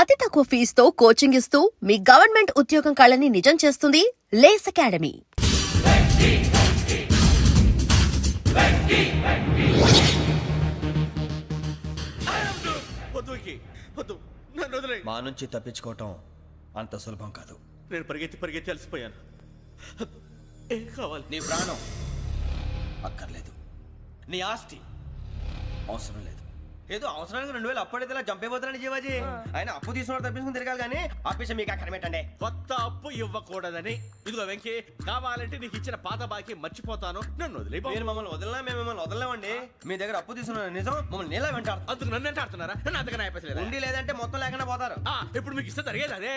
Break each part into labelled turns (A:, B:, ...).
A: అతి తక్కువ ఫీజుతో కోచింగ్ ఇస్తూ మీ గవర్నమెంట్ ఉద్యోగం కళని నిజం చేస్తుంది లేస్ అకాడమీ.
B: మా నుంచి తప్పించుకోవటం అంత సులభం కాదు.
C: నేను పరిగెత్తి అలసిపోయాను. ఏం కావాలి?
B: నీ ప్రాణం అక్కర్లేదు, నీ ఆస్తి అవసరం లేదు. ఏదో అవసరానికి 2000 అప్పుడైతే ఇలా చంపేపోతారని జీవాజీ. ఆయన అప్పు తీసుకున్న తప్పించుకుని తిరగాలి కానీ ఆపేసి మీకు అక్కడ పెట్టండి.
C: కొత్త అప్పు ఇవ్వకూడదని. ఇదిగో వెంకీ, కావాలంటే నీకు ఇచ్చిన పాత బాకీ మర్చిపోతాను, నన్ను వదిలే.
B: మీరు మమ్మల్ని వదలనా? మేము మిమ్మల్ని వదలలేమండి. మీ దగ్గర అప్పు తీసుకున్న నిజం మమ్మల్ని నీలా వెంటాడు.
C: అందుకు నన్ను ఎంత ఆడుతున్నారా? నన్ను అంతగా అయిపోలేదు.
B: ఉండి లేదంటే మొత్తం లేకుండా పోతారు.
C: ఇప్పుడు మీకు ఇస్తే జరిగేది అదే.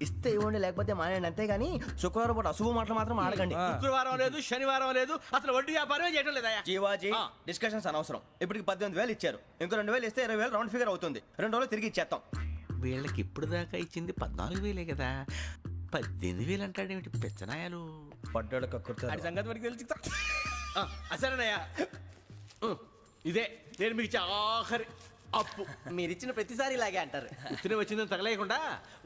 B: ఇస్తే ఇవ్వండి, లేకపోతే మానేయండి, అంతేగాని శుక్రవారం పూట అశుభ మాటలు మాత్రం ఆడకండి.
C: శుక్రవారం లేదు, శనివారం లేదు, అసలు వడ్డీ వ్యాపారం చేయడం లేదా?
B: జీవాజీ, డిస్కషన్స్ అనవసరం. ఇప్పటికి 18,000 ఇచ్చారు, ఇంకో 2,000 ఇస్తే 20,000 రౌండ్ ఫిగర్ అవుతుంది. 2 రోజులు తిరిగి ఇచ్చేస్తాం.
C: వీళ్ళకి ఇప్పుడు దాకా ఇచ్చింది 14,000 కదా, 18,000 అంటాడేమిటి పెచ్చనాయాలు?
B: పడ్డాడు కక్కుర్తాడు.
C: సంగతి వరకు తెలిసి అసలేనయ్యా, ఇదే నేను మీకు ఇచ్చే ఆఖరి అప్పు.
B: మీరు ఇచ్చిన ప్రతిసారి ఇలాగే అంటారు.
C: ఇతనే వచ్చిందని తగలేయకుండా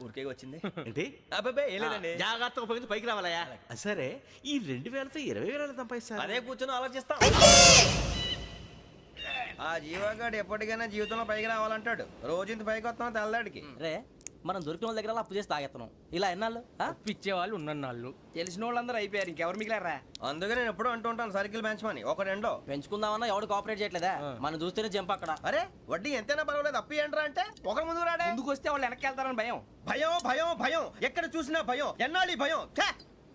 B: ఊరికే వచ్చింది
C: ఏంటి?
B: అబ్బాయి ఏం లేదండి.
C: జాగ్రత్తగా ఉపయోగించి పైకి రావాలయా. సరే, ఈ 2,000తో 20,000 సంపాదిస్తారు.
B: అదే కూర్చొని ఆలోచిస్తాం. ఆ జీవగాడు ఎప్పటికైనా జీవితంలో పైకి రావాలంటాడు. రోజు ఇంత పైకి వస్తాం తెల్లడికి.
D: రే, మనం దొరికిన వాళ్ళ దగ్గర అప్పు చేసి తాగెత్తనం. ఇలా ఎన్నాళ్ళు
E: పిచ్చే వాళ్ళు ఉన్నన్నాళ్ళు తెలిసిన వాళ్ళందరూ అయిపోయారు, ఇంకెవరు మిగిలారా?
B: అందుకే నేను ఎప్పుడు అంటూ ఉంటాను సర్కిల్ పెంచమని. ఒక 2
D: పెంచుకుందామన్నా ఎవడు కోఆపరేట్ చేయట్లేదా? మనం చూస్తేనే జంప్ అక్కడ.
B: అరే వడ్డీ ఎంతైనా పర్వాలేదు, అప్పు ఏంట్రా అంటే ఒకరి ముందు రాడే.
E: ముందుకు వస్తే వాళ్ళు వెనక్కి వెళ్తారని భయం.
B: భయం భయం భయం, ఎక్కడ చూసినా భయం. ఎన్నాళ్ళు భయం?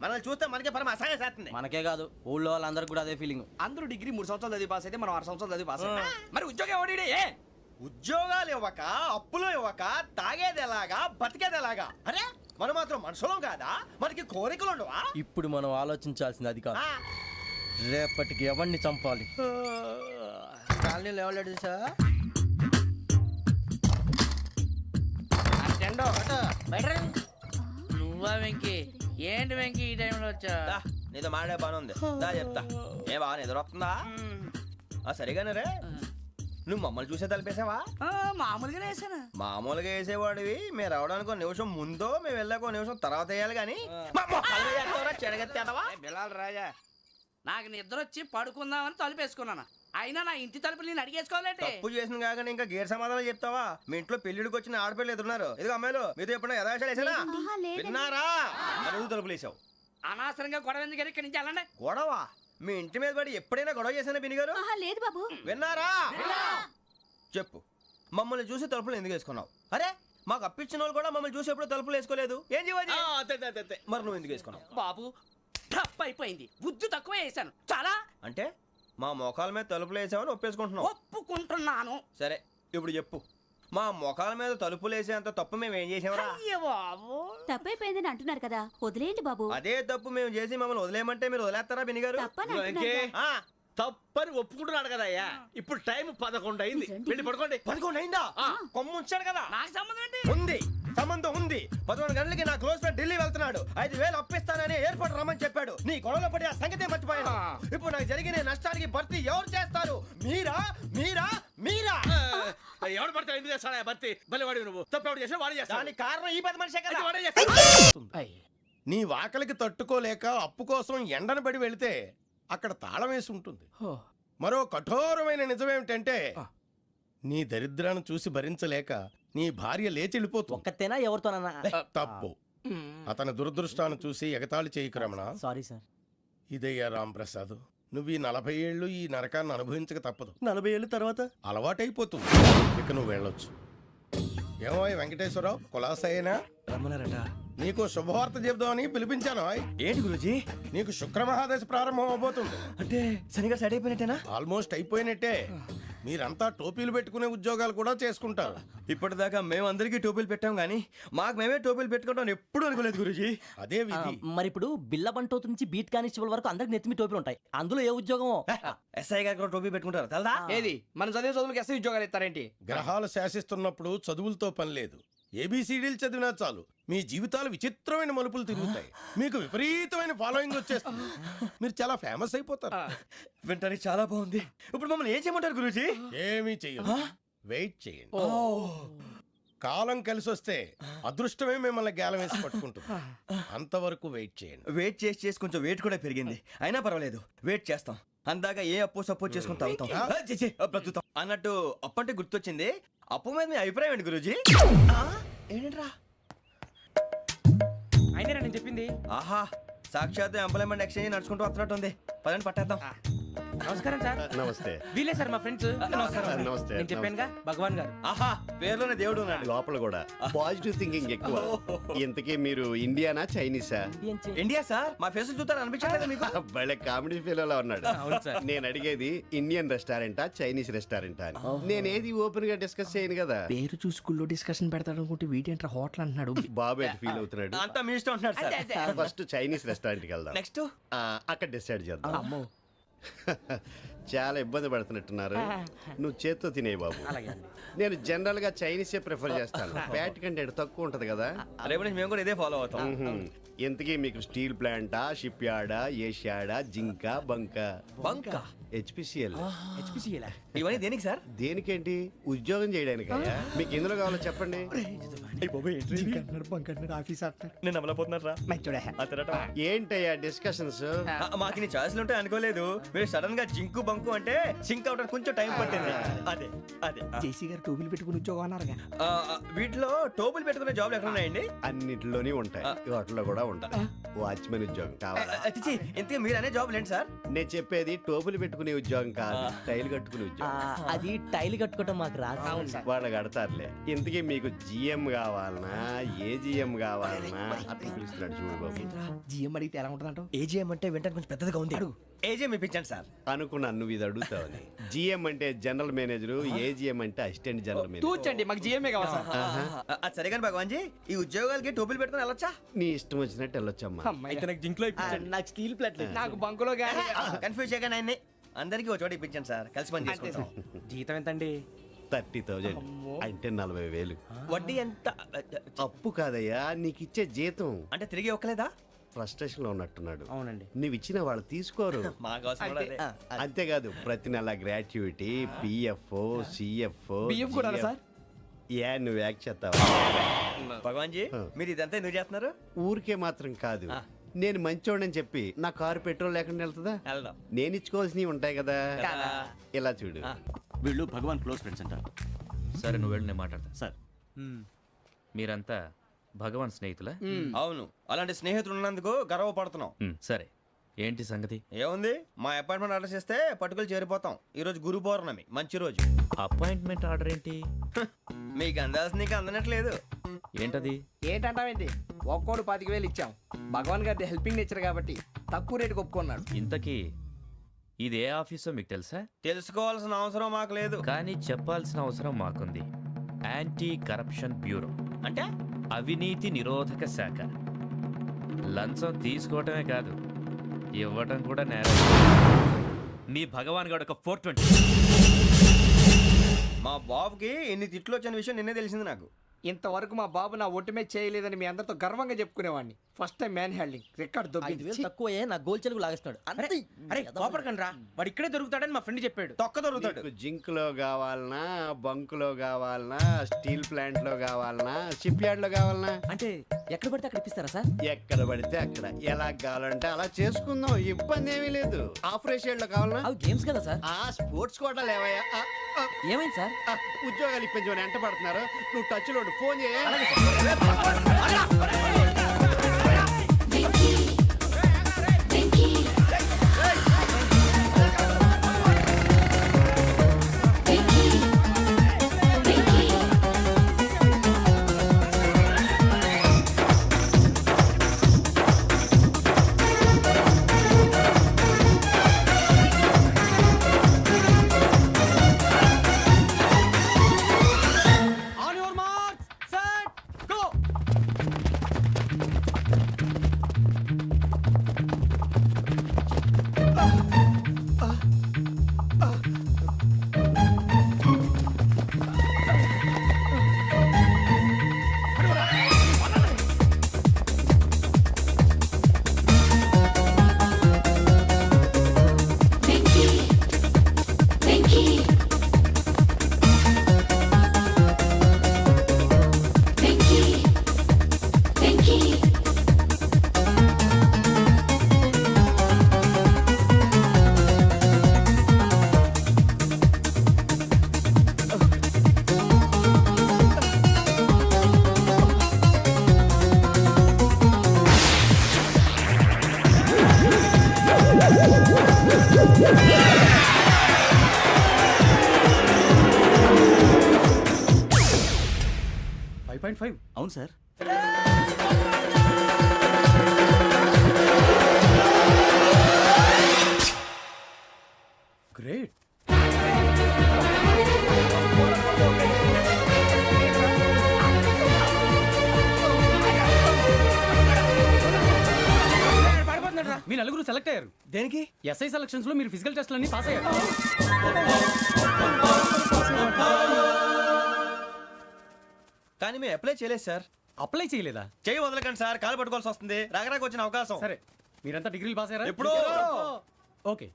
B: మనల్ని చూస్తే మనకే పరమ అసహాయం చేస్తుంది.
D: మనకే కాదు, ఊళ్ళో వాళ్ళందరికీ కూడా అదే ఫీలింగ్.
E: అందరూ డిగ్రీ 3 సంవత్సరాలు చదివి పాస్ అయితే మనం 6 సంవత్సరాలు చదివి పాస్ అయ్యాం. మరి ఉద్యోగం ఎవడి?
B: ఉద్యోగాలు ఇవ్వక, అప్పులు ఇవ్వక, తాగేది ఎలాగా, బతికేది ఎలాగా? అరే మనం మాత్రం మనుషులం కాదా? మనకి కోరికలు ఉండవా?
D: ఇప్పుడు మనం ఆలోచించాల్సింది అది కాదు, రేపటికి ఎవరిని చంపాలి.
E: కాలనీలో ఎవరు సార్?
F: నువ్వా వెంకీ? ఏంటి వెంకీ ఈ టైంలో వచ్చా?
B: నీతో మాడే పని ఉంది, దా చెప్తా. ఏ బాగా నిద్రొస్తుందా? సరిగానే రే, నువ్వు మమ్మల్ని చూసే తలిపేసావా?
F: మామూలుగానే వేసాను.
B: మామూలుగా వేసేవాడివి. మేము రావడానికి 1 నిమిషం ముందో, మేము వెళ్ళాక 1 నిమిషం తర్వాత వేయాలి కానీ
E: బిలాల్ రాజా,
F: నాకు నిద్ర వచ్చి పడుకుందామని తలుపేసుకున్నాను. అయినా నా ఇంటి తలుపులు నేను అడిగేసుకోవాలంటే
B: తప్పు చేసిన కాక ఇంకా గేర్ సమాధానం చెప్తావా? మీ ఇంట్లో పెళ్లిడికి వచ్చిన ఆడపిల్లలు ఎదురున్నారు. ఇదిగో అమ్మాయిలు, మీతో ఎప్పుడైనా యథాశాలు వేసానా? విన్నారా? అడుగు తలుపులు వేసావు.
F: అనవసరంగా గొడవ ఎందుకు ఇక్కడి నుంచి వెళ్ళండి.
B: గొడవ? మీ ఇంటి మీద పడి ఎప్పుడైనా గొడవ చేశానా బినిగారు?
A: లేదు బాబు.
B: విన్నారా? చెప్పు, మమ్మల్ని చూసి తలుపులు ఎందుకు వేసుకున్నావు? అరే మాకు అప్పించిన వాళ్ళు కూడా మమ్మల్ని చూసి ఎప్పుడు తలుపులు వేసుకోలేదు. ఏం జీవాజీ? మరి నువ్వు ఎందుకు వేసుకున్నావు?
F: బాబు టప్ అయిపోయింది, బుద్ధి తక్కువ వేసాను చాలా.
B: అంటే మా మోకాల మీద తలుపులు వేసామని ఒప్పేసుకుంటున్నావు?
F: ఒప్పుకుంటున్నాను.
B: సరే ఇప్పుడు చెప్పు, మా మొఖాల మీద తలుపులు వేసేంత తప్పు మేము ఏం చేసామరా?
F: బాబు
A: తప్పైపోయిందని అంటున్నారు కదా, వదిలేయండి బాబు.
B: అదే తప్పు మేము చేసి మమ్మల్ని వదిలేయమంటే మీరు వదిలేస్తారా బినిగారు?
C: తప్పని ఒప్పుకుంటున్నాడు కదా అయ్యా. ఇప్పుడు టైం 11 అయింది, వెళ్ళి పడుకోండి.
B: 11 అయిందా? కొమ్ము ఉంచాడు కదా.
F: నాకు సంబంధం ఏంటి?
B: ఉంది, సంబంధం ఉంది. 11 గంటలకి నా క్లోజ్ ఫ్రెండ్ ఢిల్లీ వెళ్తున్నాడు. 5,000 అప్పిస్తానని ఎయిర్పోర్ట్ రమ్మని చెప్పాడు. నీ గొడవలో పడి ఆ సంగతే మర్చిపోయాను. ఇప్పుడు నాకు జరిగిన నష్టానికి భర్తీ ఎవరు చేస్తారు? మీరా మీరా మీరా?
C: ఎవడు పడితే ఎందుకు చేస్తాడా భర్తీ? భలే వాడి నువ్వు. తప్పు ఎవడు చేసా వాడే చేస్తా.
B: దానికి కారణం ఈ 10 మనిషే కదా.
C: వాడే చేస్తా.
G: నీ వాకలికి తట్టుకోలేక అప్పు కోసం ఎండను పడి వెళితే అక్కడ తాళం వేసి ఉంటుంది. మరో కఠోరమైన నిజమేమిటంటే నీ దరిద్రాన్ని చూసి భరించలేక నీ భార్య లేచి వెళ్ళిపోతుంది.
D: ఒక్కతేనా ఎవరితోనన్నా?
G: తప్పు. అతని దురదృష్టాన్ని చూసి ఎగతాళి చేయకు రమణ.
D: Sorry sir.
G: ఇదయ్యా రాంప్రసాద్, నువ్వు ఈ 40 ఏళ్ళు ఈ నరకాన్ని అనుభవించక తప్పదు.
D: 40 ఏళ్ళ తర్వాత
G: అలవాటైపోతుంది. ఇక నువ్వు వెళ్ళొచ్చు. ఏమో వెంకటేశ్వరరావు, కులాసైనా
B: రమ్మన్నారట.
G: నీకు శుభవార్త చెబుదామని పిలిపించాను.
B: ఏంటి గురూజీ?
G: నీకు శుక్రమహాదశ ప్రారంభం అవబోతుంది.
B: అంటే సరిగా సెట్ అయిపోయినట్టేనా?
G: ఆల్మోస్ట్ అయిపోయినట్టే. మీరంతా టోపీలు పెట్టుకునే ఉద్యోగాలు కూడా చేసుకుంటారు.
B: ఇప్పటిదాకా మేము అందరికీ టోపీలు పెట్టాం కానీ మాకు మేమే టోపీలు పెట్టుకుంటాం ఎప్పుడు అనుకోలేదు గురూజీ.
G: అదే విధి.
D: మరి ఇప్పుడు బిల్ల బంటోతు నుంచి బీట్ కానిస్టేబుల్ వరకు అందరికి నెత్తిమి టోపీలు ఉంటాయి. అందులో ఏ ఉద్యోగం?
B: ఎస్ఐ గారు కూడా టోపీ పెట్టుకుంటారు తెలదా?
E: ఏది మన చదివే చదువులకు ఎస్ఐ ఉద్యోగాలు ఇస్తారేంటి?
G: గ్రహాలు శాసిస్తున్నప్పుడు చదువులతో పని లేదు. ఏబిసిడీలు చదివినా చాలు మీ జీవితాలు విచిత్రమైన మలుపులు తిరుగుతాయి. మీకు విపరీతమైన ఫాలోయింగ్ వచ్చేస్తుంది. మీరు చాలా ఫేమస్ అయిపోతారు.
B: వింటానికి చాలా బాగుంది. ఇప్పుడు మమ్మల్ని ఏం చేయమంటారు గురూజీ?
G: ఏమీ చెయ్యదు, వెయిట్ చేయండి. కాలం కలిసి వస్తే అదృష్టమే మిమ్మల్ని గేలం వేసి పట్టుకుంటుంది. అంతవరకు వెయిట్ చేయండి.
D: వెయిట్ చేసి కొంచెం వెయిట్ కూడా పెరిగింది. అయినా పర్వాలేదు, వెయిట్ చేస్తాం. అందాక ఏ అప్పు సపోర్ట్ చేసుకుని తాగుతాం. బ్రతుకుతాం అన్నట్టు అప్పు అంటే గుర్తొచ్చింది. అప్పు మీద మీ అభిప్రాయం ఏంటి గురూజీ? ఏంటరా?
E: అయినా నేను చెప్పింది.
D: ఆహా, సాక్షాత్ ఎంప్లాయ్మెంట్ ఎక్స్చేంజ్ నడుచుకుంటూ వస్తున్నట్టు ఉంది. పదండి పట్టేద్దాం.
E: నమస్కారం సార్.
H: నమస్తే.
E: వీలే సార్ మా ఫ్రెండ్స్.
H: నమస్తే.
E: నేను చెప్పానుగా భగవాన్ గారు.
D: ఆహా, పేరులోనే దేవుడు ఉన్నాడు.
H: లోపల కూడా పాజిటివ్ థింకింగ్ ఎక్కువ. ఇంతకీ మీరు ఇండియానా చైనీసా?
D: ఇండియా సార్, మా ఫేస్ చూస్తారు అనిపించలేదు మీకు?
H: భలే కామెడీ ఫీల్ ఉన్నాడు.
E: అవును సార్.
H: నేను అడిగేది ఇండియన్ రెస్టారెంటా చైనీస్ రెస్టారెంటా అని. నేను ఏది ఓపెన్ గా డిస్కస్ చేయను కదా.
E: పేరు చూసి స్కూల్లో డిస్కషన్ పెడతాడు అనుకుంటే వీటేంట్రా హోటల్ అంటున్నాడు.
H: బాబు ఎట్ ఫీల్ అవుతున్నాడు.
D: అంతా మీ ఇష్టం ఉంటున్నాడు సార్.
H: ఫస్ట్ చైనీస్ రెస్టారెంట్ కి వెళ్దాం.
D: నెక్స్ట్
H: అక్కడ డిసైడ్ చేద్దాం.
E: అమ్మో.
H: చాలా ఇబ్బంది పడుతున్నట్టున్నారు. నువ్వు చేత్తో తినే బాబు.
E: అలాగే.
H: నేను జనరల్ గా చైనీసే ప్రిఫర్ చేస్తాను. ఫ్యాట్ కంటెంట్ తక్కువ ఉంటది కదా.
D: రేపు నుంచి మేము కూడా ఇదే ఫాలో అవుతాం.
H: ఇంతకీ మీకు స్టీల్ ప్లాంటా, షిప్ యార్డా, ఏషియాడా, జింక, బంకా?
D: బంక
H: హెచ్పిసిఎల్.
D: ఇవన్నీ దేనికి సార్?
H: దేనికేంటి? ఉద్యోగం చేయడానికి. మీకు ఎందులో కావాలో చెప్పండి.
D: నేను అమలపోతున్నారా?
H: ఏంటయ్యా డిస్కషన్స్?
D: మాకు నీ ఛాయిస్లు ఉంటాయి అనుకోలేదు. మీరు సడన్ గా జింకు బంకు అంటే సింక్ అవడానికి కొంచెం టైం పట్టింది. అదే అదే
E: జేసీ గారు టోబీలు పెట్టుకుని ఉద్యోగం అన్నారుగా.
D: వీటిలో టోపులు పెట్టుకునే జాబ్లు ఎక్కడ ఉన్నాయండి?
H: అన్నిటిలోనే ఉంటాయి, వాటిలో కూడా ఉంటాయి. వాచ్మెన్ ఉద్యోగం కావాలా?
D: అతిచి ఇంతకీ మీరు అనే జాబ్ ఏంటి సార్?
H: నేను చెప్పేది టోపులు పెట్టుకునే ఉద్యోగం కాదు, టైల్ కట్టుకునే ఉద్యోగం.
I: అది టైల్ కట్టుకోవటం మాకు రాదు.
H: వాళ్ళు కడతారులే. ఇంతకీ మీకు జిఎం కావాలనా, ఏ జిఎం కావాలనా? అట్లా పిలుస్తున్నాడు చూడు బాబు.
E: జిఎం అడిగితే ఎలా ఉంటుందంట?
D: ఏజీఎం అంటే వెంటనే కొంచెం పెద్దదిగా ఉంది. అడుగు. ఏజీఎం ఇప్పించండి సార్.
H: అనుకున్నాను నువ్వు ఇది అడుగుతావని. జిఎం అంటే జనరల్ మేనేజర్, ఏజిఎం అంటే అసిస్టెంట్ జనరల్ మేనేజర్.
E: తూచండి, మాకు జిఎంఏ కావాలి సార్.
D: అది సరే కానీ భగవాన్ జీ, ఈ ఉద్యోగాలకి టోపులు పెట్టుకుని వెళ్ళొచ్చా?
H: నీ ఇష్టం వచ్చినట్టు వెళ్ళొచ్చమ్మా.
E: అయితే నాకు జింక్ లో
I: నాకు స్టీల్ ప్లేట్
E: నాకు బంకులో గానీ.
D: కన్ఫ్యూజ్ చేయగానే ఆయన్ని అందరికీ ఒక చోట ఇప్పించండి సార్, కలిసి పని చేసుకుంటాం.
E: జీతం ఎంతండి?
H: 30,000 అంటే 40,000.
D: వడ్డీ ఎంత?
H: అప్పు కాదయ్యా, నీకు ఇచ్చే జీతం.
D: అంటే తిరిగి ఒక్కలేదా?
H: ఫ్రస్ట్రేషన్ లో ఉన్నట్టున్నాడు.
E: అవునండి.
H: నువ్వు ఇచ్చిన వాళ్ళు తీసుకోరు.
D: మాకు అవసరం కూడా అదే.
H: అంతేకాదు ప్రతి నెల గ్రాట్యుటీ, పిఎఫ్, సిఎఫ్.
E: బియ్యం కూడా సార్?
H: ఏ నువ్వు యాక్ట్ చేస్తావా?
D: భగవాన్ జీ, మీరు ఇదంతా ఎందుకు చేస్తున్నారు?
H: ఊరికే మాత్రం కాదు, నేను మంచోడని చెప్పి నా కారు పెట్రోల్ లేకుండా వెళ్తుందా?
D: వెళ్దాం.
H: నేను ఇచ్చుకోవాల్సినవి ఉంటాయి కదా. ఇలా చూడు.
J: వీళ్ళు భగవాన్ క్లోజ్ ఫ్రెండ్స్ అంట.
K: సరే నువ్వు వెళ్ళి నేను మాట్లాడతా.
J: సార్
K: మీరంతా భగవాన్ స్నేహితులా?
D: అవును, అలాంటి స్నేహితులు ఉన్నందుకు గర్వపడుతున్నాం.
K: సరే ఏంటి సంగతి?
D: ఏముంది, మా అపాయింట్మెంట్ ఆర్డర్ చేస్తే పట్టుకులు చేరిపోతాం. ఈ రోజు గురు పౌర్ణమి, మంచి రోజు.
K: అపాయింట్మెంట్ ఆర్డర్ ఏంటి?
D: మీకు అందాల్సిన నీకు అందనట్లేదు.
K: ఏంటది?
E: ఏంటంటావేంటి? ఒక్కోడు 25,000 ఇచ్చాం. భగవాన్ గారి హెల్పింగ్ నేచర్ కాబట్టి తక్కువ రేటుకి ఒప్పుకున్నాడు.
K: ఇంతకీ ఇది ఏ ఆఫీసో మీకు తెలుసా?
D: తెలుసుకోవాల్సిన అవసరం మాకు లేదు.
K: కానీ చెప్పాల్సిన అవసరం మాకుంది. యాంటీ కరప్షన్ బ్యూరో
D: అంటే
K: అవినీతి నిరోధక శాఖ. లంచం తీసుకోవటమే కాదు, ఇవ్వటం కూడా నేరం. మీ భగవాన్ గారు ఒక 420.
D: మా బాబుకి ఎన్ని తిట్లు వచ్చిన విషయం నిన్నే తెలిసింది నాకు.
E: ఇంతవరకు మా బాబు నా ఒట్టుమే చేయలేదని మీ అందరితో గర్వంగా చెప్పుకునేవాడిని. ఫస్ట్ టైం మ్యాన్ హ్యాండింగ్ రికార్డ్
I: 5,000 తక్కువ నా గోల్ చెలుగు లాగేస్తున్నాడు.
E: అరే కోపడకండి రా, వాడు ఇక్కడే దొరుకుతాడని మా ఫ్రెండ్ చెప్పాడు.
D: తొక్క దొరుకుతాడు.
H: నీకు జింక్ లో కావాలనా, బంక్ లో కావాలనా, స్టీల్ ప్లాంట్ లో కావాలనా, షిప్ యార్డ్ లో కావాలనా?
I: అంటే ఎక్కడ పడితే అక్కడ ఇప్పిస్తారా సార్?
H: ఎక్కడ పడితే అక్కడ, ఎలా కావాలంటే అలా చేసుకుందాం, ఇబ్బంది ఏమీ లేదు. ఆపరేషన్ లో కావాలనా?
I: అవి గేమ్స్ కదా సార్.
H: ఆ స్పోర్ట్స్ కోటా లేవయ్యా.
I: ఏమైంది సార్?
H: ఉద్యోగాలు ఇప్పించమని ఎంట పడుతున్నారు. నువ్వు టచ్ లో ఫోన్ చేయ.
J: 5.5 అవును సార్. గ్రేట్.
I: మీ నలుగురు సెలెక్ట్ అయ్యారు.
D: దేనికి?
I: ఎస్ఐ సెలక్షన్స్ లో మీరు ఫిజికల్ టెస్ట్ అన్ని పాస్ అయ్యారు.
D: కానీ మేము అప్లై చేయలేదు సార్.
I: అప్లై చేయలేదా?
D: చేయి వదలకండి సార్, కాలు పట్టుకోవాల్సి వస్తుంది. రాగరాకు వచ్చిన అవకాశం.
I: సరే, మీరంతా డిగ్రీలు పాస్ అయ్యారా?
D: ఎప్పుడో.
I: ఓకే,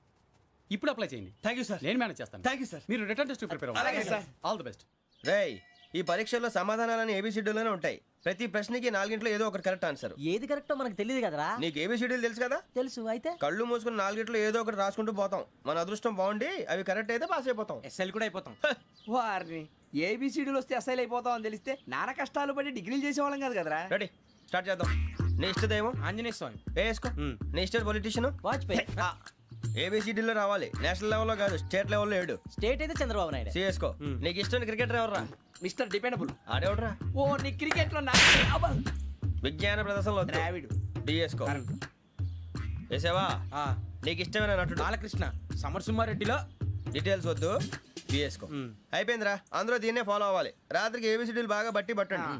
I: ఇప్పుడు అప్లై చేయండి.
D: Thank you sir.
I: నేను మేనేజ్ చేస్తాను.
D: Thank you sir.
I: మీరు రిటర్న్ టెస్ట్ ప్రిపేర్
D: అలాగే
I: అవ్వండి.
D: సార్.
I: All the best.
D: రేయ్, ఈ పరీక్షల్లో సమాధానాలని ఏబిసిడ్యూల్లోనే ఉంటాయి. ప్రతి ప్రశ్నకి 4 ఏదో ఒకటి కరెక్ట్ ఆన్సర్.
I: ఏది కరెక్టో మనకు తెలియదు కదరా.
D: నీకు ఏబిసిడ్యూల్ తెలుసు కదా?
I: తెలుసు. అయితే
D: కళ్ళు మూసుకుని 4 ఏదో ఒకటి రాసుకుంటూ పోతాం. మన అదృష్టం బాగుండి అవి కరెక్ట్ అయితే పాస్ అయిపోతాం.
E: ఎస్ఎల్ కూడా అయిపోతాం. వారిని ఏబిసిడీలు వస్తే ఎస్ఐలు అయిపోతాం అని తెలిస్తే నాన్న కష్టాలు పడి డిగ్రీలు చేసేవాళ్ళం కాదు కదరా.
D: రెడీ, స్టార్ట్ చేద్దాం. నీ ఇష్టదేమో
E: ఆంజనేయ స్వామి.
D: వేసుకో. నీ ఇష్ట పొలిటీషియన్
I: వాజ్పేయి.
D: ఏబిసిడీలో రావాలి. నేషనల్ లెవెల్లో కాదు, స్టేట్ లెవెల్లో 7.
I: స్టేట్ అయితే చంద్రబాబు నాయుడు.
D: సిఎస్కో. నీకు ఇష్టం క్రికెటర్ ఎవర్రా?
E: Mister dependable.
D: ఆడేవడరా?
E: ఓ నీ క్రికెట్ లో
D: విజ్ఞాన ప్రదర్శనలో
E: ద్రావిడు.
D: డిఎస్కో. వేసావా? నీకు ఇష్టమైన నటుడు?
E: బాలకృష్ణ. సమర్సింహారెడ్డిలో
D: డీటెయిల్స్ వద్దు, బిఎస్కో. అయిపోయిందిరా. అందరూ దీన్నే ఫాలో అవ్వాలి. రాత్రికి ఏబిసిడీలు బాగా బట్టి పట్టండి.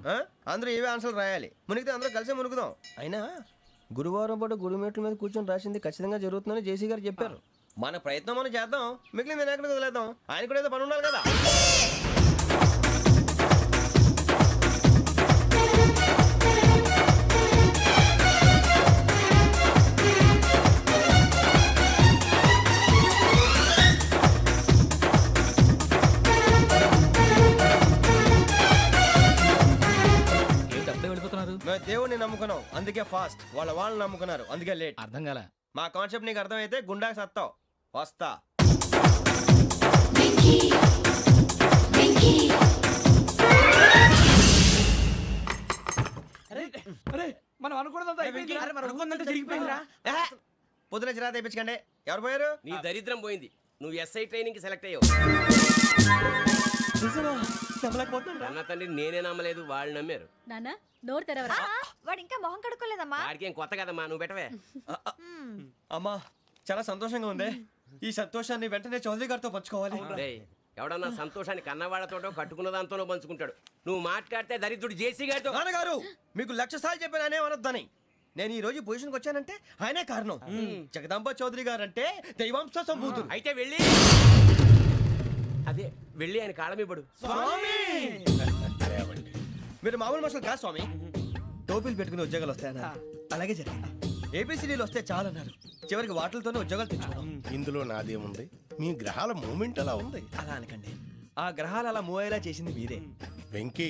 D: అందరూ ఏవే ఆన్సర్లు రాయాలి. మునిగితే అందరూ కలిసి మునుగుదాం. అయినా గురువారం పాటు గురుమేట్ల మీద కూర్చొని రాసింది ఖచ్చితంగా జరుగుతుందని జేసీ గారు చెప్పారు. మన ప్రయత్నం మనం చేద్దాం, మిగిలింది నేను ఎక్కడికి వదిలేద్దాం. ఆయన కూడా ఏదో పని ఉండాలి కదా. మేము దేవుడిని నమ్ముకున్నాం, అందుకే ఫాస్ట్. వాళ్ళని నమ్ముకున్నారు, అందుకే లేట్.
I: అర్థం కాల.
D: మా కాన్సెప్ట్ నీకు అర్థమైతే గుండా సత్తావు. వస్తా.
E: మనం అనుకున్నదంతా జరిగిపోయిందిరా.
D: పొద్దున చిరా తెప్పించకండి. ఎవరు పోయారు?
C: నీ దరిద్రం పోయింది. నువ్వు ఎస్ఐ ట్రైనింగ్ సెలెక్ట్ అయ్యావు. అన్న తండ్రి నేనే నమ్మలేదు, వాళ్ళు నమ్మారు.
L: నాన్న నోరు తెరవరా. వాడు ఇంకా మొహం కడుక్కోలేదమ్మా.
C: వాడికి ఏం కొత్త కదమ్మా, నువ్వు పెట్టవే.
D: అమ్మా, చాలా సంతోషంగా ఉంది. ఈ సంతోషాన్ని వెంటనే చౌదరి గారితో పంచుకోవాలి.
C: డేయ్, ఎవడన్నా సంతోషాన్ని కన్నవాళ్లతోటో కట్టుకున్న దాంతోనో పంచుకుంటాడు. నువ్వు మాట్లాడితే దరిద్రుడు జేసీ గారితో.
D: నాన్నగారు, మీకు 1,00,000 సార్లు చెప్పానే అనొద్దని. నేను ఈ రోజు పొజిషన్కి వచ్చానంటే ఆయనే కారణం. జగదాంబ చౌదరి గారు అంటే దైవాంశ సంభూతుడు.
C: అయితే వెళ్ళి అదే వెళ్ళి ఆయన కాళ్ళమివ్వడు.
D: మీరు మామూలు మనుషులు కాదు స్వామి. టోపీలు పెట్టుకుని ఉద్యోగాలు వస్తాయన్నారు, అలాగే జరిగింది. ఏబిసిడీలు వస్తే చాలన్నారు, చివరికి వాటిలతోనే ఉద్యోగాలు తెచ్చుకున్నాం.
G: ఇందులో నాదేముంది? మీ గ్రహాల మూమెంట్ అలా ఉంది.
D: అలా అనకండి, ఆ గ్రహాలు అలా మూవ్ అయ్యేలా చేసింది మీరే.
G: వెంకీ,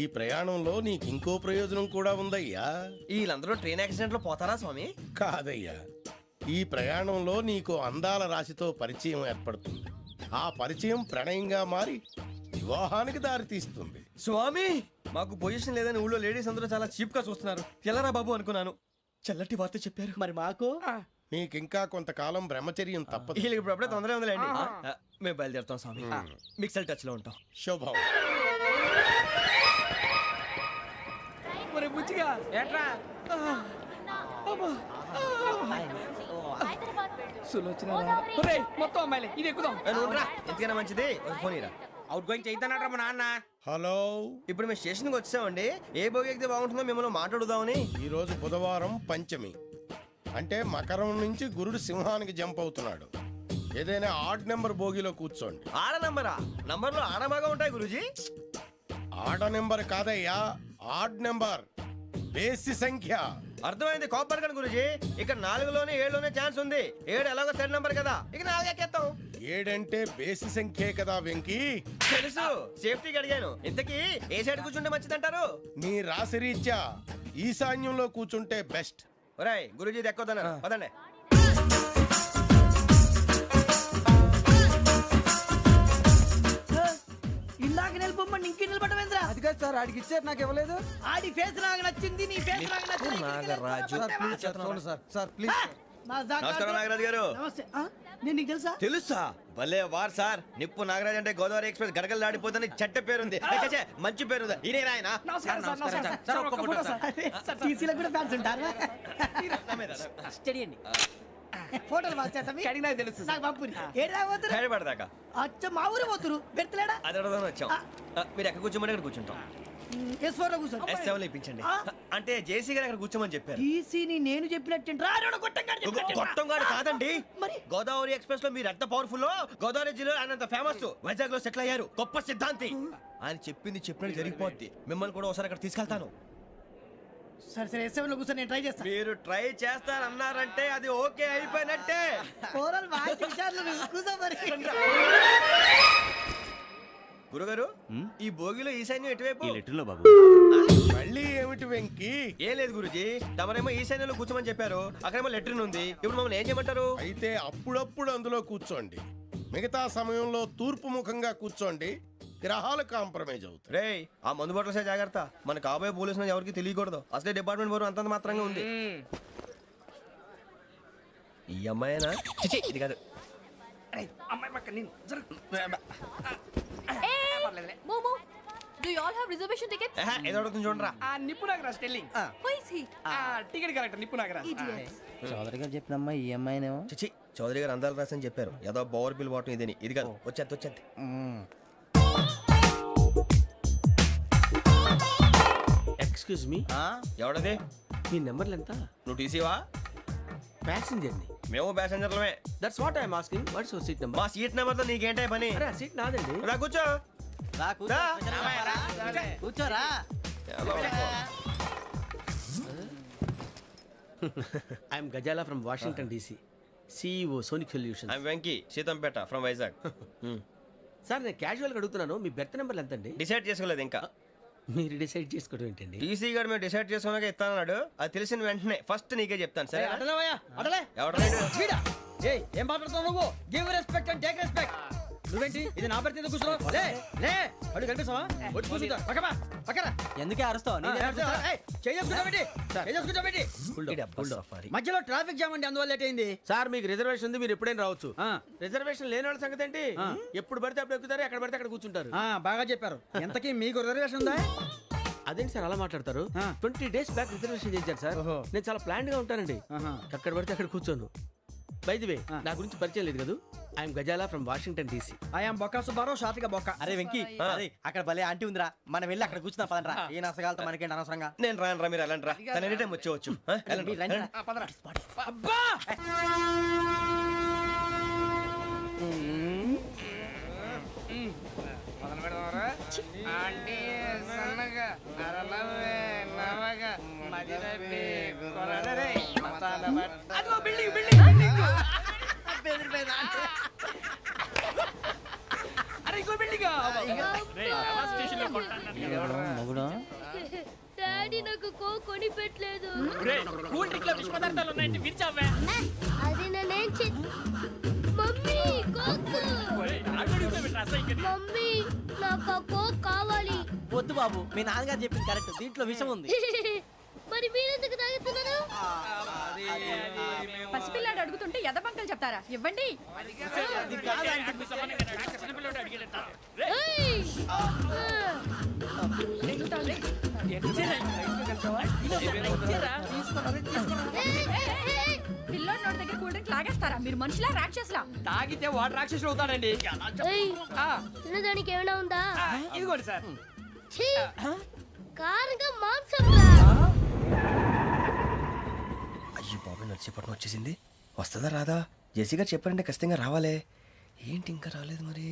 G: ఈ ప్రయాణంలో నీకు ఇంకో ప్రయోజనం కూడా ఉందయ్యా.
D: వీళ్ళందరూ ట్రైన్ యాక్సిడెంట్ లో పోతారా స్వామి?
G: కాదయ్యా, ఈ ప్రయాణంలో నీకు అందాల రాశితో పరిచయం ఏర్పడుతుంది. ఆ పరిచయం ప్రణయంగా మారి వివాహానికి దారితీస్తుంది.
D: స్వామి, మాకు పొజిషన్ లేదని ఊళ్ళో లేడీస్ అందరూ చాలా చీప్ గా చూస్తున్నారు. ఎలారా బాబు అనుకున్నాను. చల్లటి వార్త చెప్పారు.
I: మరి మాకు
G: నీకింకా కొంతకాలం బ్రహ్మచర్యం తప్పదు.
D: వీళ్ళకి ఇప్పుడు అప్పుడే తొందరగా ఉందిలేండి. మేము బయలుదేరుతాం స్వామి. మిక్సెల్ టచ్ లో ఉంటాం.
G: శుభం.
E: మరి బుచ్చిగా ఏట్రా మొత్తం అమ్మాయిలే, ఇది ఎక్కుదాం.
D: ఎందుకైనా మంచిది ఫోన్ ఇరా.
E: అవుట్ గోయింగ్ చేద్దానట్రా మా నాన్న.
G: హలో,
D: ఇప్పుడు మేము స్టేషన్కి వచ్చామండి. ఏ బోగి ఎక్కితే బాగుంటుందో మిమ్మల్ని మాట్లాడుదామని.
G: ఈరోజు బుధవారం పంచమి, అంటే మకరం నుంచి గురుడు సింహానికి జంప్ అవుతున్నాడు. ఏదైనా ఆడ్ నెంబర్ బోగిలో కూర్చోండి.
D: ఆడ నంబరా? నంబర్లో ఆడ బాగా ఉంటాయి గురూజీ.
G: ఆడ నెంబర్ కాదయ్యా, ఆడ్ నెంబర్, బేసి సంఖ్య.
D: అర్థమైంది. కాపర్ కన్ గురూజీ. ఇక్కడ 4లోనే 7లోనే ఛాన్స్ ఉంది. 7 ఎలాగో సెడ్ నంబర్ కదా, ఇక 4 ఎక్కేస్తాం.
G: 7 అంటే బేసి సంఖ్యే కదా వెంకీ.
D: తెలుసు, సేఫ్టీకి అడిగాను. ఇంతకీ ఏ సైడ్ కూర్చుంటే మంచిదంటారు?
G: నీ రాశి రీత్యా ఈశాన్యంలో కూర్చుంటే బెస్ట్.
D: ఒరేయ్, గురూజీ దెక్కొద్దన్నారు, పదండి.
F: ఇందాక నిలబొమ్మని ఇంకే నిలబడమేంద్రా.
E: అది కాదు సార్, ఆడికి ఇచ్చారు, నాకు ఇవ్వలేదు.
F: ఆడి ఫేస్ నాకు నచ్చింది, నీ ఫేస్ నాకు నచ్చింది.
D: Nagaraju,
E: sir please.
D: నమస్కారం నాగరాజు గారు.
F: నమస్తే నేను నీకు తెలుసా
D: తెలుసా? భలే వార్ సార్. నిప్పు నాగరాజ్ అంటే గోదావరి ఎక్స్ప్రెస్ గడగలు దాడిపోతుంది చెట్ట పేరుంది. ఛే, మంచి పేరుంది. ఇదే ఆయన
F: నమస్కారం సార్ నమస్కారం సార్ ఒక్క ఫోటో సార్ టీసీలో కూడా ఫ్యాన్స్ ఉంటారు
I: స్టడీ అండి.
F: ఫోటోలు మార్చేస్తాం కడిగినా తెలుసు నాకు పంపుని ఏడా పోతురు
D: హైదరాబాద్
F: అచ్చ మా ఊరు పోతురు పెడతలేడా
D: అది అడగదామని వచ్చాం. మీరు ఎక్కడ కూర్చోమని అక్కడ కూర్చుంటాం.
F: S4 లో కూర్చో
D: S7 ఇప్పించండి. అంటే జేసీ గారు అక్కడ కూర్చోమని చెప్పారు.
F: టీసీని నేను చెప్పినట్టు రాడు
D: గొట్టంగాడు కాదండి.
F: మరి?
D: గోదావరి ఎక్స్ప్రెస్ లో మీరు ఎంత పవర్ఫుల్, గోదావరి జిల్లా ఆయన ఫేమస్, వైజాగ్ లో సెటిల్ అయ్యారు, గొప్ప సిద్ధాంతి. ఆయన చెప్పింది చెప్పినట్టు జరిగిపోద్ది. మిమ్మల్ని కూడా ఒకసారి అక్కడ తీసుకెళ్తాను.
F: సరే సరే S7 లో కూర్చో నేను ట్రై చేస్తాను
D: మీరు ట్రై చేస్తారన్నారంటే అది ఓకే అయిపోయినట్టే.
F: ఓవరాల్ బాగా చూశారు కూర్చో మరి
D: గురుగారు, ఈ భోగిలో ఈశాన్యం ఎటువైపు?
J: ఈ లెటర్లో బాబు.
G: మళ్ళీ ఏమిటి వెంకీ?
D: ఏం లేదు గురుజీ, తమరేమో ఈశాన్యంలో కూర్చోమని చెప్పారు, అక్కడేమో లెటర్ ఉంది. ఇప్పుడు మమ్మల్ని ఏం చేయమంటారు?
G: అయితే అప్పుడప్పుడు అందులో కూర్చోండి, మిగతా సమయంలో తూర్పు ముఖంగా కూర్చోండి. గ్రహాలు కాంప్రమైజ్ అవుతాయి.
D: రే, ఆ మందు బాటలసే జాగ్రత్త. మన కాబోయే పోలీసులు ఎవరికి తెలియకూడదు. అసలే డిపార్ట్మెంట్ బోరు అంతంత మాత్రంగా ఉంది. ఈ అమ్మాయినా? చిచి, ఇది కాదు.
F: అమ్మాయి పక్క నేను
L: Momo, do you all have reservation tickets?
D: ఏదో అడుగుతుంది చూడరా.
F: నిప్పు Nagaraj telling
L: Who is he?
F: Ticket correct నిప్పు నాగరాజ్
L: Idiots.
E: చౌదరి గారు చెప్పినమ్మా ఈ అమ్మాయినేమో.
D: చిచి, చౌదరి గారు అందాలు రాసని చెప్పారు. ఏదో బోర్ బిల్ బాటం ఇదని. ఇది కాదు. వచ్చేది.
C: Excuse me,
D: ఎవడది?
C: మీ నెంబర్లు ఎంత?
D: నువ్వు టీసీవా?
C: ప్యాసింజర్ ని.
D: మేము ప్యాసెంజర్లమే.
C: That's what I'm asking. What's your seat number?
D: మా సీట్ నెంబర్ తో నీకేంటే పని?
C: అరే ఆ సీట్ నాదండి.
D: రా కూర్చో. రా.
E: కూర్చోరా.
C: I'm Gazala from Washington DC, CEO Sonic Solution.
D: I'm Venky, Seethampeta from Vizag.
C: Sir నేను క్యాజువల్గా అడుగుతున్నాను, మీ బెర్త్ నెంబర్లు ఎంత అండి?
D: డిసైడ్ చేసుకోలేదు ఇంకా.
C: మీరు డిసైడ్ చేసుకోవడం ఏంటండి?
D: టీసీ గారు మేము డిసైడ్ చేసుకున్నాక ఇస్తానన్నాడు. అది తెలిసిన వెంటనే ఫస్ట్ నీకే చెప్తాను. సరే?
E: అడలే
D: ఎవడ
E: ఏం మాట్లాడుతున్నావు నువ్వు? Give respect and take respect. నువ్వేంటి ఇది నా పరిస్థితి కూర్చున్నావు? లే లే అడుగు కనిపిస్తావా? వచ్చి కూర్చుంటా పక్కరా. ఎందుకే అరుస్తావు? మధ్యలో ట్రాఫిక్ జామ్ అండి, అందువల్ల లేట్ అయింది.
C: సార్ మీకు రిజర్వేషన్ ఉంది, మీరు ఎప్పుడైనా రావచ్చు. రిజర్వేషన్ లేని వాళ్ళ సంగతి ఏంటి? ఎప్పుడు పడితే అప్పుడు ఎక్కుతారు, ఎక్కడ పడితే అక్కడ కూర్చుంటారు.
E: బాగా చెప్పారు. ఎంతకీ మీకు రిజర్వేషన్ ఉందా?
C: అదేంటి సార్ అలా మాట్లాడతారు? 20 days బ్యాక్ రిజర్వేషన్ చేశారు సార్. నేను చాలా ప్లాన్డ్ గా ఉంటానండి. ఎక్కడ పడితే అక్కడ కూర్చోను. బై ది వే, నా గురించి పరిచయం లేదు కదా. I'm Gazala from Washington DC.
E: I'm Bokka Subbarao, షాతిగా బొక్క. అరే వెంకీ, అక్కడ భలే ఆంటీ ఉందిరా, మనం వెళ్ళి అక్కడ కూర్చున్నా పదంరా. ఏ నసగాలతో మనకేంటి అనవసరంగా.
D: నేను రాను రా, మీరు వెళ్ళండి రా. తన ఎనీ టైం వచ్చేవచ్చు.
F: అబ్బా మొదలు పెడదామరా? ఆంటీ సన్నగా అరలవే నవగా మదిరపి కొరడరే మతాల అదిగో బిల్డింగ్ అరే ఇంకో బిల్డింగ్
L: డాడీ నాకు కోక్ కొని పెట్టలేదు.
F: కూల్ డ్రింక్ లో విష పదార్థాలు ఉన్నాయండి, విరిచావే.
L: అది నేనేం మమ్మీ కోక్. మమ్మీ నాకు ఆ కోక్ కావాలి.
E: వద్దు బాబు, మీ నాన్నగారు చెప్పింది కరెక్ట్, దీంట్లో విషయం ఉంది.
L: మరి మీరెందుకు తాగుతున్నారు?
M: పసిపిల్లాడు అడుగుతుంటే ఎదబంకలు చెప్తారా? ఇవ్వండి.
L: ఏయ్!
M: పిల్లోడి నోటి దగ్గర కూల్ డ్రింక్ లాగేస్తారా? మీరు మనుషులా రాక్షసులా?
F: తాగితే వాడు రాక్షసుడు అవుతాడండి.
L: ఏయ్! తినడానికి ఏమైనా ఉందా?
F: ఇదిగోండి సార్.
L: ఛీ! కారంగా మాంసం రా.
D: అయ్యి బాబాయ్, నడిచిపట్నం వచ్చేసింది. వస్తుందా రాదా? జేసీ గారు చెప్పారంటే ఖచ్చితంగా రావాలే. ఏంటి ఇంకా రాలేదు మరి?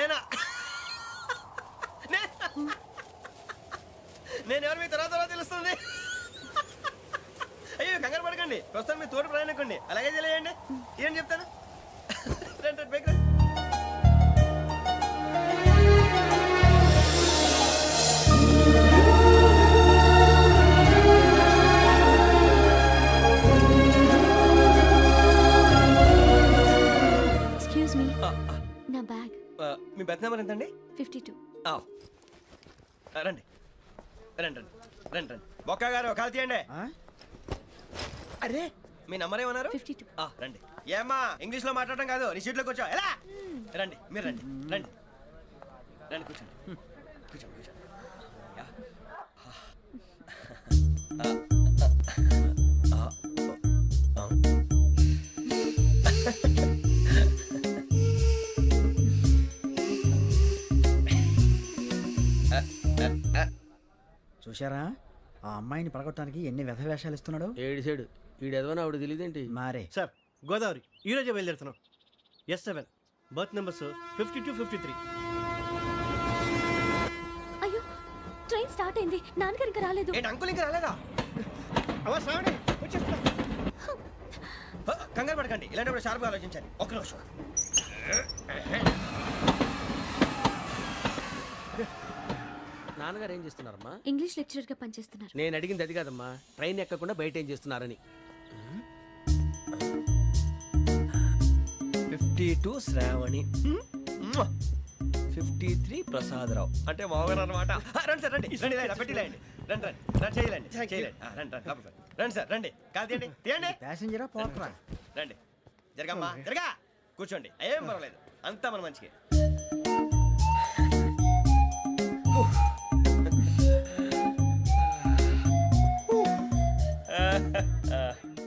D: నేనా నేను ఎవరు మీ తర్వాత తెలుస్తుంది. అయ్యో కంగారు పడకండి, ప్రస్తుతం మీ తోడు ప్రయాణకండి, అలాగే తెలియండి. ఏం చెప్తాను. రండి రండి, బైక్ రండి.
L: ఎక్స్క్యూజ్ మీ, నా బ్యాగ్.
D: మీ బెత్ నెంబర్ ఎంతండి?
L: 52.
D: రండి రండి రండి రండి రండి. బొక్క గారు కాల్ తీయండి. అరే మీ నంబర్ ఏమన్నారు?
L: 52.
D: రండి. ఏమ్మా ఇంగ్లీష్ లో మాట్లాడడం కాదు, నీ సీట్లో కూర్చో. ఎలా రండి, మీరు రండి రండి రండి, కూర్చోండి కూర్చోండి కూర్చోండి. యా.
E: చూశారా ఆ అమ్మాయిని పడగొట్టడానికి ఎన్ని వ్యధ వేషాలు ఇస్తున్నాడు.
C: ఏడు సైడు ఈడు ఎదవని ఆవిడ తెలియదేంటి.
E: మారే
B: సార్ గోదావరి ఈ రోజే బయలుదేరుతున్నాం. S7 berth numbers 52, 53.
L: అయ్యో, ట్రైన్ స్టార్ట్ అయింది. నాన్నగారు ఇంకా రాలేదు.
D: ఏంటి అంకుల్ ఇంకా రాలేదా? కంగారు పడకండి, ఇలాంటప్పుడు షార్ప్గా ఆలోచించండి. ఒక్క నిమిషం.
C: నాన్నగారు ఏం చేస్తున్నారమ్మా?
L: ఇంగ్లీష్ లెక్చరర్ గా పనిచేస్తున్నారు.
C: నేను అడిగింది అది కాదమ్మా, ట్రైన్ ఎక్కకుండా బయట ఏం చేస్తున్నారని.
D: 52 శ్రావణి, 53 ప్రసాదరావు అంటే మామగారు అనమాట. రండి సార్ రండి రండి, ఇలా పెట్టి లేండి. రండి రండి రండి, చేయలేండి చేయలేండి. రండి రండి లోపలికి రండి. రండి సార్ రండి, కాదు తీయండి తీయండి.
E: ప్యాసింజరా పోట్రా.
D: రండి జరగమ్మా జరగా, కూర్చోండి. ఏం పర్వాలేదు, అంతా మన మంచికి.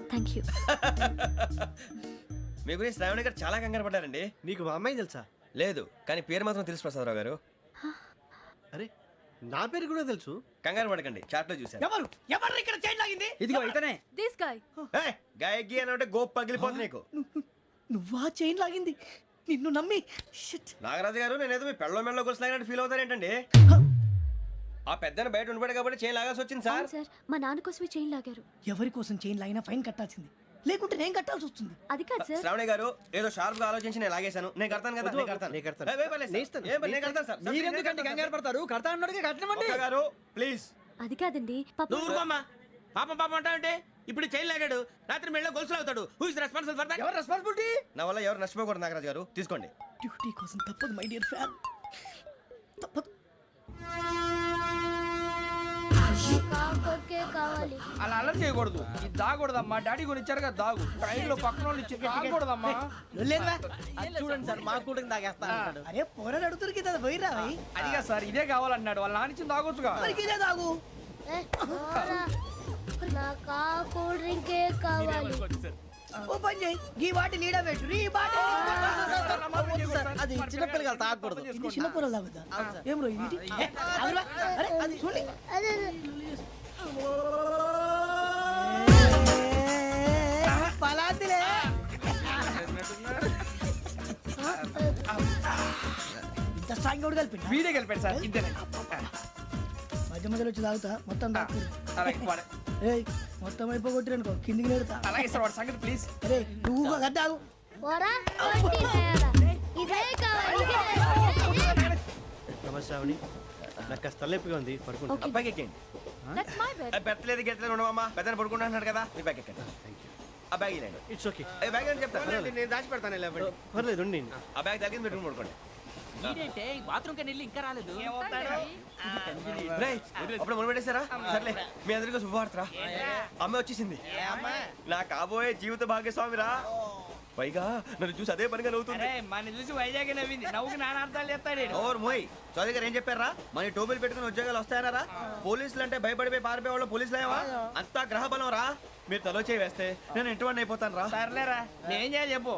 L: Thank you.
D: మీ గురించి శ్రావణి గారు చాలా కంగారు పడ్డారండి.
B: నీకు మా అమ్మాయి తెలుసా?
D: లేదు, కానీ పేరు మాత్రం తెలుసు ప్రసాదరావు గారు.
B: అరే నా పేరు కూడా తెలుసు.
D: కంగారు పడకండి, చాట్లో చూశాను.
F: ఎవరు ఎవరు ఇక్కడ చైన్ లాగింది?
E: ఇదిగో ఇతనే.
L: This guy.
D: గాయకి అని అంటే గోప్ పగిలిపోతుంది నీకు.
F: నువ్వా చైన్ లాగింది? నిన్ను నమ్మి
D: నాగరాజు గారు, నేనేదో మీ పెళ్ళ మెళ్ళ గురిసిలాగినట్టు ఫీల్ అవుతారేంటండి? ఆ పెద్దని బయట ఉండిపోయాడు కాబట్టి చైన్ లాగాల్సి వచ్చింది సార్.
L: సార్, మా నాన్న కోసమే చైన్ లాగారు.
F: ఎవరి కోసం చైన్ లాగినా ఫైన్ కట్టాల్సింది, లేకుంటే నేను కట్టాల్సి వస్తుంది.
L: అది కాదు సార్.
D: శ్రావణి గారు ఏదో షార్ప్ గా ఆలోచించి నేను లాగేశాను. నేను కడతాను కదా, నేను కడతాను. నేను కడతాను సార్.
E: మీరెందుకంటే కంగారు పడతారు? కడతా అన్నాడుగా కట్టమండి.
D: ఒక్క గారు ప్లీజ్.
L: అది కాదండి, పాప.
C: నువ్వు ఊరుకోమ్మా. పాపం పాపం అంటావంటే ఇప్పుడు చైన్ లాగాడు, రాత్రి మెళ్ళ గొలుసులు అవుతాడు. Who is responsible for that?
E: ఎవరు రెస్పాన్సిబిలిటీ?
D: నా వల్ల ఎవరు నష్టపోకూడదు నాగరాజు గారు, తీసుకోండి.
F: డ్యూటీ కోసం తప్పదు మై డియర్ ఫ్యాన్, తప్పదు.
I: అలా అల్లరి చేయకూడదు. ఇది దాగకూడదమ్మా. డాడీ కొని ఇచ్చారు కదా దాగు. ట్రైన్ లో పక్కన వాళ్ళు ఇచ్చి దాగకూడదమ్మా.
E: చూడండి సార్, మా కూడా తాగేస్తా.
F: అరే పోరాడు అడుగుతారు కదా, పోయిరా.
I: అదిగా సార్, ఇదే కావాలన్నాడు. వాళ్ళ నాన్న ఇచ్చింది తాగొచ్చుగా.
F: ఇదే తాగు. ఓ పని చేయి, ఈ బాటిల్ లీడ పెట్టు. ఈ బాటిల్
E: అది చిన్నపిల్లలు తాగకూడదు.
F: ఇది చిన్న పొరలు తాగుతా. ఏం రో ఇది? అరే అది చూడండి. పలాతిలే. ఇంత స్ట్రాంగ్ కూడా కలిపి
I: వీడే గెలిపాడు సార్. ఇంతేనే.
F: మధ్య మధ్యలో వచ్చి తాగుతా, మొత్తం తాగు.
I: అలాగే వాడు.
F: ఏయ్ మొత్తం అయిపోగొట్టిరనుకో, కిందికి నేడుతా.
I: అలాగే సార్, వాడు సంగతి ప్లీజ్.
F: అరే నువ్వు గద్దాగు.
B: నమస్తే శ్రావణి, నాకు కాస్త తలెప్పిగా ఉంది, పడుకుంటా.
L: Okay.
D: అబ్బాయికి ఎక్కండి.
L: That's my bed.
D: పెట్టలేదు గెట్టలేదు ఉండవమ్మా. పెద్దని పడుకుంటున్నాడు కదా, మీ బ్యాగ్ ఎక్కండి. ఆ బ్యాగ్ ఇలాండి.
B: It's okay.
D: బ్యాగ్ అని చెప్తాను.
B: నేను దాచి పెడతాను. పర్లేదు ఉండి.
D: ఆ బ్యాగ్ తగ్గింది పెట్టుకుని పడుకోండి.
I: బాత్రూమ్ కని వెళ్ళి ఇంకా రాలేదు.
D: రేయ్, అప్పుడు మొదలు పెట్టేశారా? సర్లే, మీ అందరికీ శుభవార్తరా. అమ్మాయి వచ్చేసింది. నా కాబోయే జీవిత భాగ్యస్వామిరా. పైగా నన్ను చూసి అదే పనిగా నవ్వుతుంది.
I: మన చూసి వైజాగ్ నవ్వింది. నవ్వుకి నాన్న అర్థాలు చెప్తాడు.
D: ఓర్ మోయ్, చౌదరి గారు ఏం చెప్పారా? మన టోబీలు పెట్టుకుని ఉద్యోగాలు వస్తాయనరా? పోలీసులు అంటే భయపడిపోయి పారిపోయే వాళ్ళు పోలీసులు అయ్యవా? అంతా గ్రహ బలం రా. మీరు తలో చేయి వేస్తే నేను ఇంటివాడిని అయిపోతాను రా.
I: సర్లేరా, నేనేం చేయాలి చెప్పు.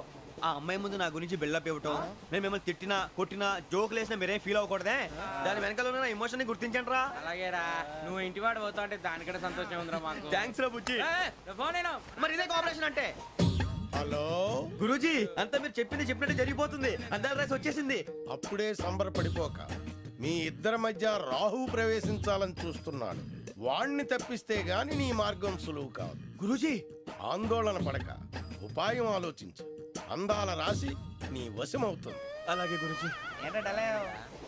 D: ఆ అమ్మాయి ముందు నా గురించి బిల్డప్ ఇవ్వటం, నేను మిమ్మల్ని తిట్టినా కొట్టినా జోకులు వేసినా మీరేం ఫీల్ అవ్వకూడదే. దాని వెనకాల ఉన్న ఎమోషన్ ని గుర్తించండి రా.
I: అలాగేరా, నువ్వు ఇంటివాడు పోతా అంటే దానికంటే సంతోషం ఉందిరా మాకు.
D: థ్యాంక్స్ రా బుజ్జి.
I: ఫోన్ అయినా
D: మరి ఇదే కోఆపరేషన్ అంటే.
G: హలో,
D: గురూజీ అంతా మీరు చెప్పింది చెప్పినట్టు జరిగిపోతుంది. అందాల రాసి వచ్చేసింది.
G: అప్పుడే సంబరపడిపోక. మీ ఇద్దరి మధ్య రాహు ప్రవేశించాలని చూస్తున్నాడు. వాణ్ణి తప్పిస్తే గాని నీ మార్గం సులువు కాదు.
D: గురూజీ
G: ఆందోళన పడక, ఉపాయం ఆలోచించు. అందాల రాశి నీ వశమవుతుంది.
D: అలాగే గురూజీ.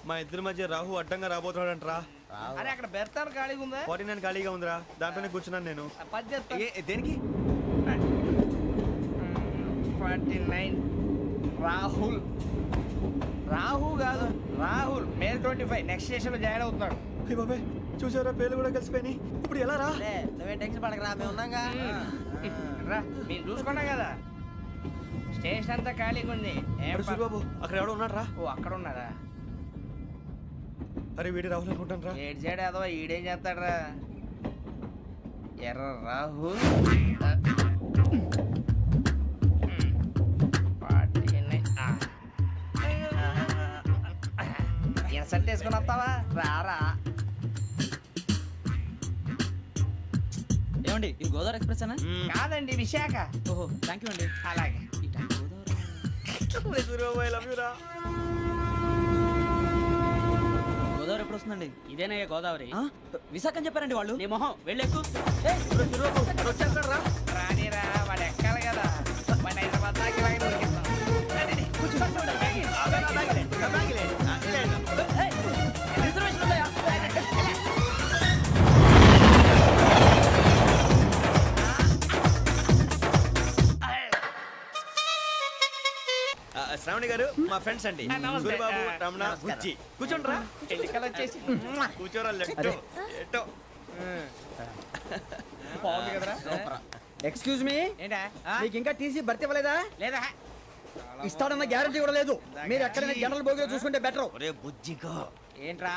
D: మా ఇద్దరి మధ్య రాహు అడ్డంగా రాబోతున్నాడంట్రా.
I: అరే అక్కడ బెర్తాను ఖాళీగా ఉందా?
D: 49 ఖాళీగా ఉందిరా, దాంట్లోనే కూర్చున్నాను నేను.
I: పది చెప్తా.
D: దేనికి?
I: 49 రాహుల్. రాహు కాదు, రాహుల్. మే 25 నెక్స్ట్ స్టేషన్ లో జాయిన్ అవుతున్నాడు.
D: అయ్య బాబాయ్, చూసారా పేర్లు కూడా కలిసిపోయినాయి. ఇప్పుడు ఎలా రా?
E: నువ్వే టెన్షన్ పడకరా, మేము ఉన్నాగా.
I: రా, మీరు చూసుకున్నా కదా స్టేషన్ అంతా ఖాళీగా ఉంది. ఏం
D: అరే సూరిబాబు, అక్కడ ఎవడో ఉన్నాడు రా.
I: ఓ అక్కడ ఉన్నారా?
D: అరే వీడి రాహుల్ అనుకుంటాను రా.
I: ఏడు చేయడం అదో ఈడేం చేస్తాడరా? ఎర్ర రాహుల్. ఇన్సర్ట్ వేసుకుని వస్తావా? రారా.
E: ఏమండి ఇది గోదావరి ఎక్స్ప్రెస్ అనా?
I: కాదండి, విశాఖ.
E: ఓహో, థ్యాంక్ యూ అండి.
I: అలాగే.
D: సూరిబాబు, ఐ లవ్ యు రా.
E: గోదావరి ఎప్పుడు వస్తుందండి?
I: ఇదేనయ్య గోదావరి.
E: విశాఖ అని చెప్పారండి వాళ్ళు.
I: నీ మొహం వెళ్ళెక్కు. రానిరా, వాడు ఎక్కాలి కదా. వాడు హైదరాబాద్ దాకా ఇలాగే దొరికిస్తాం. రండి, రండి. కూర్చో.
E: రిజర్వేషన్ ఉన్నాయా?
D: శ్రావణి గారు మా ఫ్రెండ్స్ అండి.
I: నమస్తే.
D: సూరిబాబు, రమణ, బుజ్జి. కూర్చోండి రా.
I: ఎన్నికలు వచ్చేసి
D: కూర్చోరా. లెట్టో ఎట్టో.
I: బాగుంది కదరా?
E: ఎక్స్క్యూజ్ మీ,
I: ఏంటా?
E: మీకు ఇంకా టీసీ భర్తీ ఇవ్వలేదా?
I: లేదా?
E: ఇస్తాడన్న గ్యారంటీ కూడా లేదు. మీరు ఎక్కడైనా జనరల్ బోగిలో చూసుకుంటే బెటర్.
D: ఒరే బుజ్జిగా.
I: ఏంట్రా?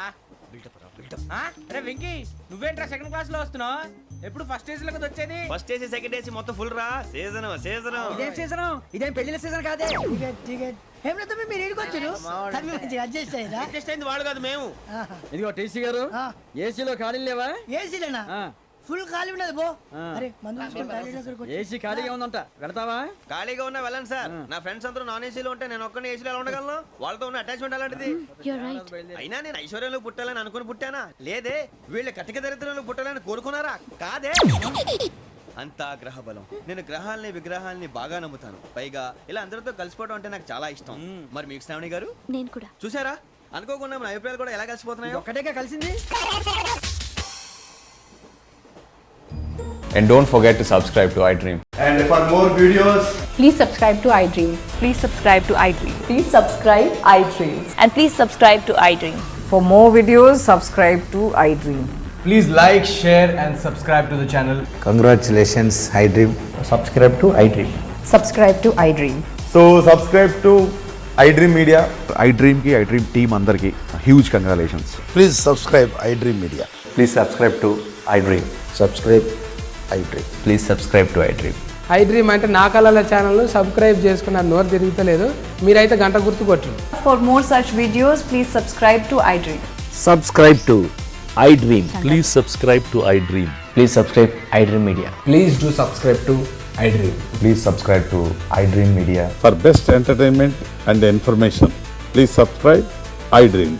D: బిల్డప్ రా, బిల్డప్.
I: అరే వెంకీ, నువ్వేంట్రా సెకండ్ క్లాస్ లో వస్తున్నావు? ఎప్పుడు ఫస్ట్ ఏజ్ లో కదా వచ్చేది?
D: ఫస్ట్ ఏసీ సెకండ్ ఏసీ మొత్తం ఫుల్ రా. Season season.
E: ఇదేం సీజన్? ఇదేం పెళ్లిన సీజన్ కాదే.
I: అడ్జస్ట్ అయింది వాళ్ళు కాదు, మేము.
E: ఇదిగో టీసీ గారు, ఏసీలో ఖాళీలు లేవా?
N: ఏసీలేనా? ఫుల్ ఖాళీ ఉండదు బో. అరే మందు
E: ఏసీ ఖాళీగా ఉందంట, వెళతావా?
D: ఖాళీగా ఉన్నా వెళ్ళండి సార్. నా ఫ్రెండ్స్ అందరూ నాన్ ఏసీలో ఉంటే నేను ఒక్కనే ఏసీలో ఎలా ఉండగలను? వాళ్ళతో ఉన్న అటాచ్మెంట్ అలాంటిది. అయినా నేను ఐశ్వర్యంలో పుట్టాలని అనుకుని పుట్టానా? లేదే. వీళ్ళ కటిక దరిద్రంలో పుట్టాలని కోరుకున్నారా? కాదే. అంతా గ్రహ బలం. నేను గ్రహాలని విగ్రహాలని బాగా నమ్ముతాను. పైగా ఇలా అందరితో కలిసిపోవడం అంటే నాకు చాలా ఇష్టం. మరి మీకు శ్రావణి గారు?
L: నేను కూడా.
D: చూసారా, అనుకోకుండా మన అభిప్రాయాలు కూడా ఎలా కలిసిపోతున్నాయో.
E: ఒక్కటేగా కలిసింది.
J: And don't forget to subscribe to iDream.
H: And for more videos,
M: Please subscribe to iDream. Please subscribe to iDream.
N: Please subscribe iDream.
L: And please subscribe to iDream.
N: For more videos, subscribe to iDream.
J: Please like, share and subscribe to the channel.
O: Congratulations, iDream.
J: Subscribe to iDream.
N: Subscribe to iDream.
H: so subscribe to iDream Media. iDream ki iDream team andarki huge congratulations.
O: Please subscribe iDream Media.
J: Please subscribe to iDream.
O: Subscribe iDream.
J: Please subscribe to iDream.
N: iDream అంటే నా కళల channel subscribe చేసుకున్న నోరు తిరుగుతలేదు. మీరైతే గంట గుర్తు కొట్టండి. For more such videos, please subscribe to iDream.
O: Subscribe to iDream.
J: Please subscribe to iDream.
O: Please subscribe iDream Media.
J: Please do subscribe to iDream.
O: Please subscribe to iDream Media.
H: For best entertainment and information, please subscribe iDream.